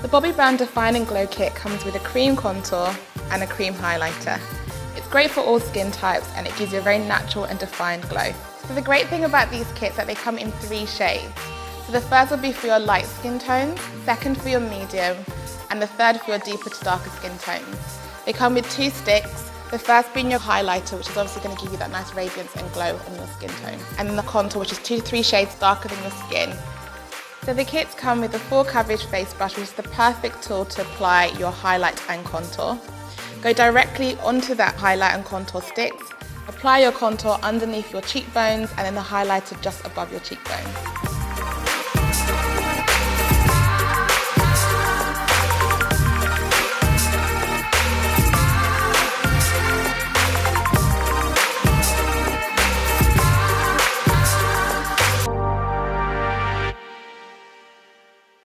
The Bobbi Brown Define and Glow Kit comes with a cream contour and a cream highlighter. It's great for all skin types and it gives you a very natural and defined glow. So the great thing about these kits is that they come in 3 shades. So the first will be for your light skin tones, second for your medium, and the third for your deeper to darker skin tones. They come with 2 sticks, the first being your highlighter, which is obviously going to give you that nice radiance and glow on your skin tone, and then the contour, which is 2 to 3 shades darker than your skin. So the kits come with a full coverage face brush, which is the perfect tool to apply your highlight and contour. Go directly onto that highlight and contour sticks, apply your contour underneath your cheekbones and then the highlighter just above your cheekbones.